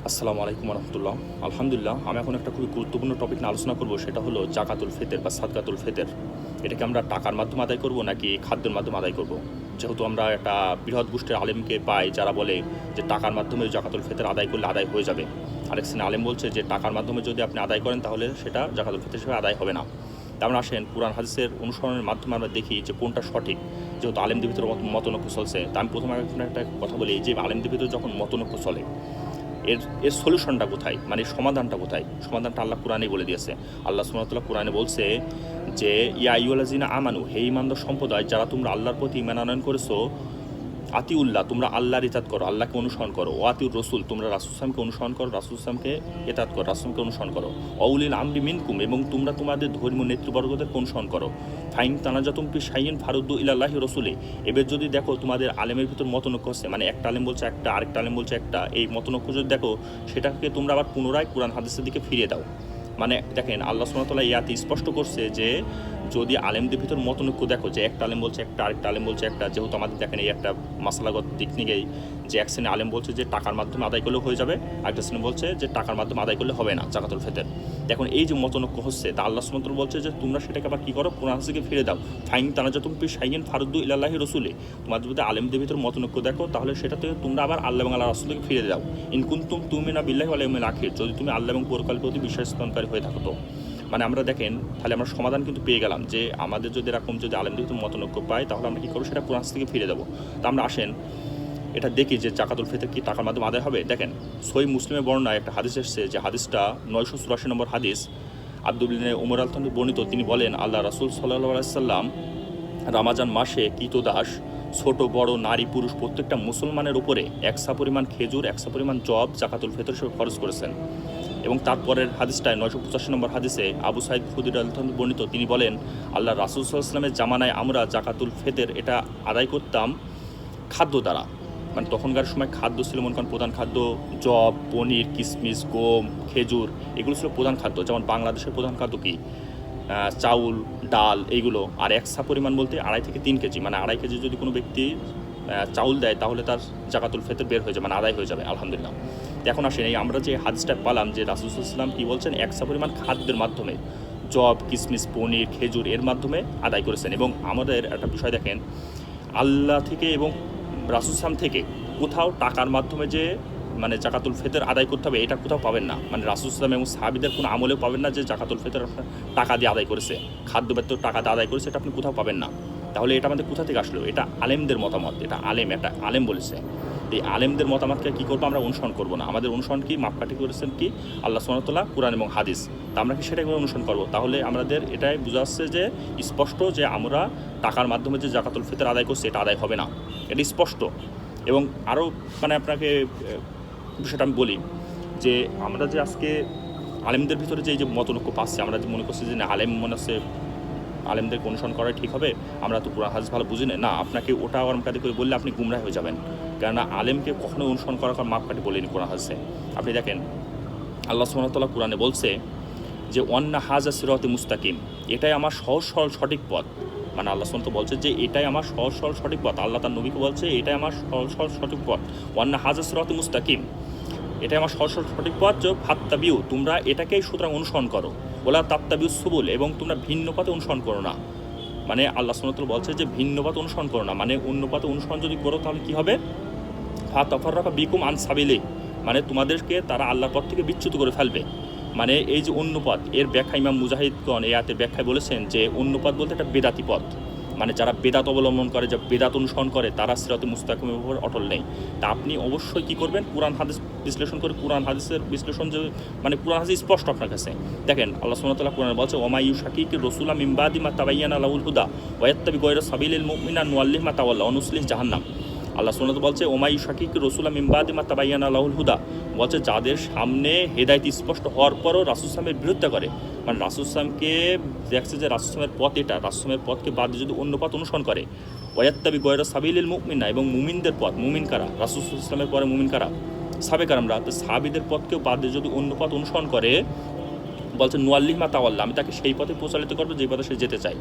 আসসালামু আলাইকুম রহমতুল্লাহ। আলহামদুলিল্লাহ, আমি এখন একটা খুবই গুরুত্বপূর্ণ টপিক নিয়ে আলোচনা করব। সেটা হলো জাকাতুল ফিতর বা সাদকাতুল ফিতর। এটাকে আমরা টাকার মাধ্যমে আদায় করব নাকি খাদ্যের মাধ্যমে আদায় করব? যেহেতু আমরা একটা বৃহৎ গোষ্ঠীর আলেমকে পাই যারা বলে যে টাকার মাধ্যমে জাকাতুল ফিতর আদায় করলে আদায় হয়ে যাবে। আরেক শ্রেণী আলেম বলছে যে টাকার মাধ্যমে যদি আপনি আদায় করেন তাহলে সেটা জাকাতুল ফিতর হিসেবে আদায় হবে না। তা আমরা আসেন কুরআন হাদিসের অনুসরণের মাধ্যমে আমরা দেখি যে কোনটা সঠিক। যেহেতু আলেমদের ভিতরে মতনৈক্য চলছে, তা আমি প্রথমে একটা কথা বলি যে আলেমদের ভিতরে যখন মতনৈক্য চলে এর এর সলিউশনটা কোথায়, মানে সমাধানটা কোথায়? সমাধানটা আল্লাহ কোরআনে বলে দিয়েছে। আল্লাহ সুবহানাহু ওয়া তাআলা কোরআনে বলছে যে ইয়া আইয়ুহাল্লাযিনা আমানু, হে ঈমানদার সম্প্রদায় যারা তোমরা আল্লাহর প্রতি ঈমান আনয়ন করেছো, আতিউল্লাহ তোমরা আল্লাহর ইতাত করো, আল্লাহকে অনুসরণ করো। ও আতিউর রসুল তোমরা রাসূল সাল্লামকে অনুসরণ করো, রাসূল সাল্লামকে ইতাত করো, রাসূলকে অনুসরণ করো। অউলিল আমরি মিনকুম, এবং তোমরা তোমাদের ধর্মীয় নেতৃবর্গদেরকে অনুসরণ করো। ফাইন তানাজাতুম ফি শাইইন ফারুদ্দু ইলাল্লাহি রাসূলি, এবার যদি দেখো তোমাদের আলেমের ভিতর মতনৈক্য হচ্ছে, মানে একটা আলেম বলছে একটা, আরেকটা আলেম বলছে একটা, এই মতনৈক্য যদি দেখো সেটাকে তোমরা আবার পুনরায় কোরআন হাদিসের দিকে ফিরিয়ে দাও। মানে দেখেন আল্লাহ সুবহানাহু ওয়া তাআলা ইয়াতে স্পষ্ট করছে যে যদি আলেমদের ভিতর মতনৈক্য দেখো যে একটা আলেম বলছে একটা, আরেকটা আলেম বলছে একটা, যেহেতু আমাদের দেখেন এই একটা মাসলাগত দিক নিয়েই যে এক শ্রেণী আলেম বলছে যে টাকার মাধ্যমে আদায় করলে হয়ে যাবে, আরেকটা শ্রেণী বলছে যে টাকার মাধ্যমে আদায় করলে হবে না জাকাতুল ফিতর। দেখুন এই যে মতনৈক্য হচ্ছে, তা আল্লাহ সুবহানাহু ওয়া তাআলা বলছে যে তোমরা সেটাকে আবার কী করো, কোরআন হাদিসকে ফিরে দাও। ফাইন তানাজাতুম ফি শাইইন ফারুদ্দু ইলাল্লাহি রাসূলি, তোমাদের যদি আলেমদের ভিতর মতনৈক্য দেখো তাহলে সেটাতে তোমরা আবার আল্লাহ এবং আল্লাহর রাসূলকে ফিরে দাও। ইন কুনতুম তুমিনুনা বিল্লাহি ওয়াল ইয়াউমিল আখির, যদি তুমি আল্লাহ এবং পরকালের প্রতি বিশ্বাস স্থাপনকারী হয়ে থাকো। তো মানে আমরা দেখেন তাহলে আমরা সমাধান কিন্তু পেয়ে গেলাম যে আমাদের যদি এরকম যদি আলেমদের ভিতর মতনৈক্য পাই তাহলে আমরা কী করবো, সেটা কোরআন থেকে ফিরে দেবো। তা আমরা আসেন এটা দেখি যে জাকাতুল ফিতর কি টাকার মাধ্যমে আদায় হবে। দেখেন সহিহ মুসলিমের বর্ণনায় একটা হাদিস এসেছে, যে হাদিসটা 984 নম্বর হাদিস। আব্দুল্লাহ উমর আল-থানি বর্ণিত, তিনি বলেন আল্লাহ রাসূল সাল্লাল্লাহু আলাইহি সাল্লাম রমাজান মাসে কৃতদাস ছোট বড় নারী পুরুষ প্রত্যেকটা মুসলমানের উপরে একসা পরিমাণ খেজুর, একসা পরিমাণ জব জাকাতুল ফিতর হিসেবে খরচ করেছেন। এবং তারপরের হাদিসটায় 985 নম্বর হাদিসে আবু সাইদ খুদরি রাদিয়াল্লাহু বর্ণিত, তিনি বলেন আল্লাহ রাসূল সাল্লাল্লাহু আলাইহি ওয়াসাল্লামের জামানায় আমরা জাকাতুল ফিতর এটা আদায় করতাম খাদ্য দ্বারা। মানে তখনকার সময় খাদ্য ছিল মনে করেন প্রধান খাদ্য জব, পনির, কিশমিশ, গম, খেজুর, এগুলো ছিল প্রধান খাদ্য। যেমন বাংলাদেশের প্রধান খাদ্য কি, চাউল, ডাল, এইগুলো। আর একসা পরিমাণ বলতে 2.5 থেকে 3 কেজি, মানে 2.5 কেজি যদি কোনো ব্যক্তি চাউল দেয় তাহলে তার জাকাতুল ফিতর বের হয়ে যাবে, মানে আদায় হয়ে যাবে আলহামদুলিল্লাহ। এখন আসেন এই আমরা যে হাদিসটা পেলাম যে রাসূল সাল্লাল্লাহু আলাইহি ওয়াসাল্লাম কী বলছেন, একসা পরিমাণ খাদ্যের মাধ্যমে জব, কিশমিশ, পনির, খেজুর এর মাধ্যমে আদায় করেছেন। এবং আমাদের একটা বিষয় দেখেন, আল্লাহ থেকে এবং রাসূল সাল্লাল্লাহু থেকে কোথাও টাকার মাধ্যমে যে মানে জাকাতুল ফিতর আদায় করতে হবে এটা কোথাও পাবেন না। মানে রাসূল সাল্লাল্লাহু আলাইহি ওয়াসাল্লাম এবং সাহাবীদের কোনো আমলেও পাবেন না যে জাকাতুল ফিতর টাকা দিয়ে আদায় করেছে, খাদ্য ব্যতীত টাকা দিয়ে আদায় করেছে, এটা আপনি কোথাও পাবেন না। তাহলে এটা আমাদের কোথা থেকে আসলো? এটা আলেমদের মতামত, এটা একটা আলেম বলেছে। এই আলেমদের মতামতকে কী করবো, আমরা অনুসরণ করবো না। আমাদের অনুসরণ কি, মাপকাঠি করেছেন কি আল্লাহ সুবহানাহু ওয়া তাআলা, কোরআন এবং হাদিস। তা আমরা কি সেটাকে অনুসরণ করবো? তাহলে আমাদের এটাই বোঝা যাচ্ছে যে স্পষ্ট যে আমরা টাকার মাধ্যমে যে জাকাতুল ফিতর আদায় করছি এটা আদায় হবে না, এটা স্পষ্ট। এবং আরও মানে আপনাকে বিষয়টা আমি বলি যে আমরা যে আজকে আলেমদের ভিতরে যে মতনৈক্য পাচ্ছি, আমরা যে মনে করছি যে না আলেম মনে হচ্ছে আলেমদেরকে অনুসরণ করাই ঠিক হবে, আমরা তো কোরআন হাদিস ভালো বুঝি না, আপনাকে ওটা আমাকে করে বললে আপনি গুমরাহ হয়ে যাবেন। কেননা আলেমকে কখনোই অনুসরণ করার মাপকাঠি বলেনি কোরআন হাদিসে। আপনি দেখেন আল্লাহ সুবহানাহু ওয়া তাআলা কোরআনে বলছে যে ওয়ান্না হাযা সিরাতি মুস্তাকিম, এটাই আমার সহজ সরল সঠিক পথ। মানে আল্লাহ সুবহানাহু ওয়া তাআলা বলছে যে এটাই আমার সহজ সরল সঠিক পথ। আল্লাহ তার নবীকে বলছে এটাই আমার সহজ সরল সঠিক পথ। ওয়ান্না হাযা সিরাতি মুস্তাকিম, এটাই আমার সহজ সরল সঠিক পথ, যে ফাত্তাবিউ তোমরা এটাকেই সুতরাং অনুসরণ করো। ওলা তাত্তাবিউ সুবুল, এবং তোমরা ভিন্ন পথে অনুসরণ করো না। মানে আল্লাহ সুবহানাহু ওয়া তাআলা বলছে যে ভিন্ন পথে অনুসরণ করো না, মানে অন্য পথে অনুসরণ যদি করো তাহলে কী হবে, ফাতাফাররাকা বিকুম আন সাবিলি, মানে তোমাদেরকে তারা আল্লাহর পথ থেকে বিচ্যুত করে ফেলবে। মানে এই যে অন্য পথ, এর ব্যাখ্যা ইমাম মুজাহিদগণ এই আয়াতের ব্যাখ্যায় বলেছেন যে অন্য পথ বলতে একটা বেদাতি পথ, মানে যারা বেদাত অবলম্বন করে, যা বেদাত অনুসরণ করে তারা সিরাতে মুস্তাকিমের উপর অটল নেই। তা আপনি অবশ্যই কী করবেন, কোরআন হাদিস বিশ্লেষণ করে, কোরআন হাদিসের বিশ্লেষণ যে মানে কোরআন হাদিস স্পষ্ট আপনার কাছে। দেখেন আল্লাহ সুবহানাহু ওয়া তাআলা কোরআনে বলছে ওমা ইউশাকিকির রাসূলা মিন বাদি মা তাবায়্যানা লাহুল হুদা ওয়া ইয়াত্তাবি গায়রা সাবিলিল মুমিনিনা নুওয়াল্লিহি মা তাওয়াল্লা ওয়া নুসলিহি জাহান্নাম। আল্লাহ সুবহানাহু ওয়া তাআলা বলছে ওমা ইউশাকিকির রাসূলা মিন বাদি মা তাবায়্যানা লাহুল হুদা, বলছে যাদের সামনে হেদায়েত স্পষ্ট হওয়ার পরও রাসূল সাল্লাল্লাহু আলাইহি বিরোধিতা করে, মানে রাসূল সাল্লামকে দেখছে যে রাসূল সাল্লামের পথ এটা, রাসূল সাল্লামের পথকে বাদ দিয়ে যদি অন্য পথ অনুসরণ করে, ওয়াত্তাবি গায়রা সাবিলিল মুমিনিনা, এবং মুমিনদের পথ, মুমিন কারা, রাসূল সাল্লাল্লাহু আলাইহি ওয়াসাল্লামের পরে মুমিন কারা, সাহাবায়ে-কেরামরা, তো সাহাবীদের পথকেও বাদ দিয়ে যদি অন্য পথ অনুসরণ করে, বলছে নুয়াল্লিহি মা তাওয়াল্লা, আমি তাকে সেই পথে প্রচালিত করবো যে পথে সে যেতে চায়,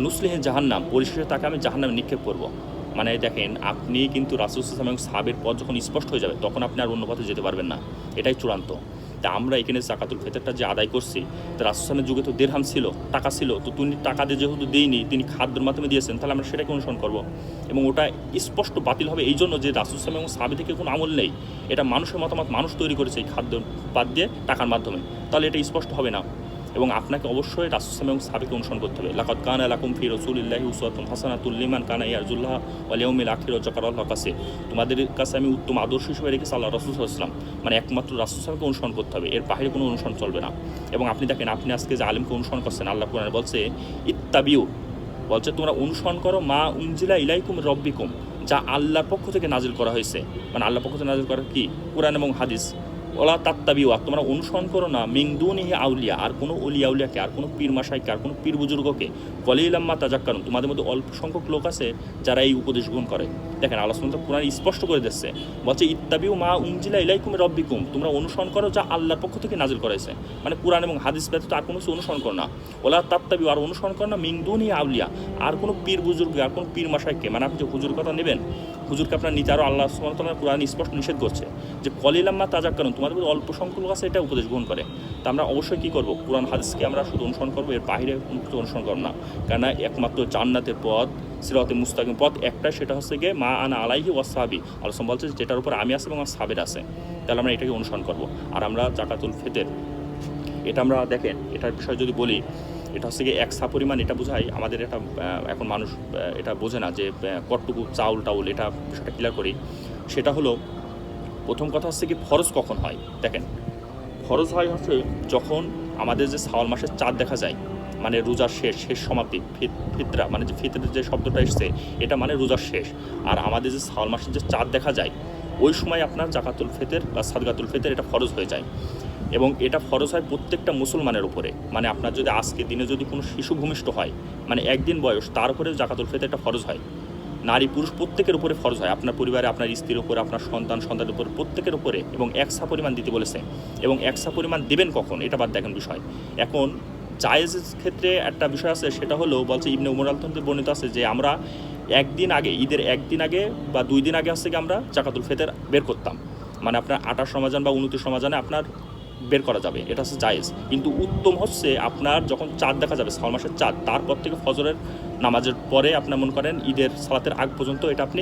নুসলিহি জাহান্নাম, পরিশেষে তাকে আমি জাহান্নামে নিক্ষেপ করবো। মানে দেখেন, আপনি কিন্তু রাসূল সাল্লাল্লাহু আলাইহি ওয়াসাল্লাম এবং সাহাবের পথ যখন স্পষ্ট হয়ে যাবে তখন আপনি আর অন্য পথে যেতে পারবেন না, এটাই চূড়ান্ত। তা আমরা এখানে জাকাতুল ফিতরটা যে আদায় করছি, তো রাসূল সাল্লাল্লাহু যুগে তো দিরহাম ছিল, টাকা ছিল, তো তিনি টাকা দিয়ে যেহেতু দেয়নি, তিনি খাদ্যের মাধ্যমে দিয়েছেন, তাহলে আমরা সেটাকে অনুসরণ করব। এবং ওটা স্পষ্ট বাতিল হবে এই জন্য যে রাসূল সাল্লাল্লাহু এবং সাহাবী থেকে কোনো আমল নেই, এটা মানুষের মতামত, মানুষ তৈরি করেছে এই খাদ্য বাদ দিয়ে টাকার মাধ্যমে, তাহলে এটা স্পষ্ট হবে না। এবং আপনাকে অবশ্যই রাসূল সাল্লাল্লাহু এবং সাহাবীকে অনুসরণ করতে হবে। লাকাদ কানা লাকুম ফি রাসূলিল্লাহি উসওয়াতুন হাসানাতুল লিমান কানা ইয়ারজুল্লাহ ওয়াল ইয়াউমিল আখির ওয়া যাকারাল্লাহ কাছে, তোমাদের কাছে আমি উত্তম আদর্শ হিসেবে রেখেছি আল্লাহ রাসূল সাল্লাল্লাহু আলাইহি ওয়াসাল্লাম, মানে একমাত্র রাসূল সাল্লাল্লাহু অনুসরণ করতে হবে, এর বাইরে কোনো অনুসরণ চলবে না। এবং আপনি দেখেন, আপনি আজকে যে আলেমকে অনুসরণ করছেন, আল্লাহ কোরআনে বলছে ইত্তাবিউ, বলছে তোমরা অনুসরণ করো মা উনজিলা ইলাইকুম রব্বিকুম, যা আল্লাহর পক্ষ থেকে নাজিল করা হয়েছে, মানে আল্লাহর পক্ষ থেকে নাজিল করা কি, কোরআন এবং হাদিস। ওলা তাত্তাবিউ, আর তোমরা অনুসরণ করো না মিন দুনিহি আউলিয়া, আর কোনো অলিয়া উলিয়াকে, আর কোনো পীর মাশাইখকে, আর কোনো পীর বুজুর্গকে, কলিলাম মা তাযাক্কারুন, তোমাদের মধ্যে অল্প সংখ্যক লোক আছে যারা এই উপদেশ গ্রহণ করে। দেখেন আল্লাহ সুবহানাহু ওয়া তাআলা কোরআন স্পষ্ট করে দিচ্ছে, বলছে ইত্তাবিউ মা উনজিলা ইলাইকুম রব্বিকুম, তোমরা অনুসরণ করো যা আল্লাহর পক্ষ থেকে নাজিল করা হয়েছে, মানে কোরআন এবং হাদিস ব্যতীত আর কোনো কিছু অনুসরণ করো না। ওলা তাত্তাবিউ, আর অনুসরণ করো না মিন দুনিহি আউলিয়া, আর কোনো পীর বুজুর্গ, আর কোনো পীর মাশাইখকে, মানে আপনি যে হুজুর কথা নেবেন, হুজুরকে আপনার নিতে আরও আল্লাহ সুবহানাহু ওয়া তাআলা কোরআন স্পষ্ট নিষেধ করছে যে কলিলাম মা তাযাক্কারুন, তোমাদের মধ্যে অল্প সংখ্যক লোক আছে এটা উপদেশ গ্রহণ করে। তা আমরা অবশ্যই কী করবো, কোরআন হাদিসকে আমরা শুধু অনুসরণ করবো, এর বাইরে কোনো কিছু অনুসরণ করবো না। কেননা একমাত্র জান্নাতের পথ, সিরাতে মুস্তাকিম পথ একটাই, সেটা হচ্ছে গিয়ে মা আনা আলাইহি ওয়াসহাবি, আল্লাহ বলছে যেটার উপর আমি আছি এবং আমার সাহাবীরা আছে, তাহলে আমরা এটাকে অনুসরণ করবো। আর আমরা জাকাতুল ফিতর, এটা আমরা দেখেন, এটার বিষয় যদি বলি, এটা হচ্ছে গিয়ে এক সা পরিমাণ, এটা বোঝায় আমাদের, এটা এখন মানুষ এটা বোঝে না যে কতটুকু চাউল টাউল, এটা বিষয়টা ক্লিয়ার করি। সেটা হলো, প্রথম কথা হচ্ছে কি ফরজ কখন হয়। দেখেন, ফরজ হয় হচ্ছে যখন আমাদের যে শাওয়াল মাসের চাঁদ দেখা যায়, মানে রোজার শেষ সমাপ্তি, ফিতরা, মানে যে ফিতরের যে শব্দটা এসছে, এটা মানে রোজার শেষ। আর আমাদের যে শাওয়াল মাসের যে চাঁদ দেখা যায়, ওই সময় আপনার জাকাতুল ফিতর বা সাদকাতুল ফিতর এটা ফরজ হয়ে যায়। এবং এটা ফরজ হয় প্রত্যেকটা মুসলমানের উপরে, মানে আপনার যদি আজকে দিনে যদি কোনো শিশু ভূমিষ্ঠ হয়, মানে একদিন বয়স, তার উপরে জাকাতুল ফিতর এটা ফরজ হয়। নারী পুরুষ প্রত্যেকের উপরে ফরজ হয়, আপনার পরিবারে আপনার স্ত্রীর উপরে, আপনার সন্তানের উপরে, প্রত্যেকের উপরে, এবং একসা পরিমাণ দিতে বলেছে। এবং একসা পরিমাণ দেবেন কখন, এটা বাদ দেখেন বিষয়। এখন জায়েজের ক্ষেত্রে একটা বিষয় আছে, সেটা হলো বলছে ইবনে উমর আল-থেকে বর্ণিত আছে যে আমরা একদিন আগে, ঈদের একদিন আগে বা 2 দিন আগে হচ্ছে কি আমরা জাকাতুল ফিতর বের করতাম, মানে আপনার 28 রমজান বা 29 রমজানে আপনার বের করা যাবে, এটা হচ্ছে জায়েজ। কিন্তু উত্তম হচ্ছে আপনার যখন চাঁদ দেখা যাবে, শাওয়াল মাসের চাঁদ, তারপর থেকে ফজরের নামাজের পরে আপনার মনে করেন ঈদের সালাতের আগ পর্যন্ত এটা আপনি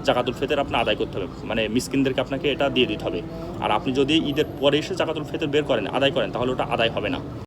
জাকাতুল ফিতর আপনার আদায় করতে হবে, মানে মিসকিনদেরকে আপনাকে এটা দিয়ে দিতে হবে। আর আপনি যদি ঈদের পরে এসে জাকাতুল ফিতর বের করেন, আদায় করেন, তাহলে ওটা আদায় হবে না।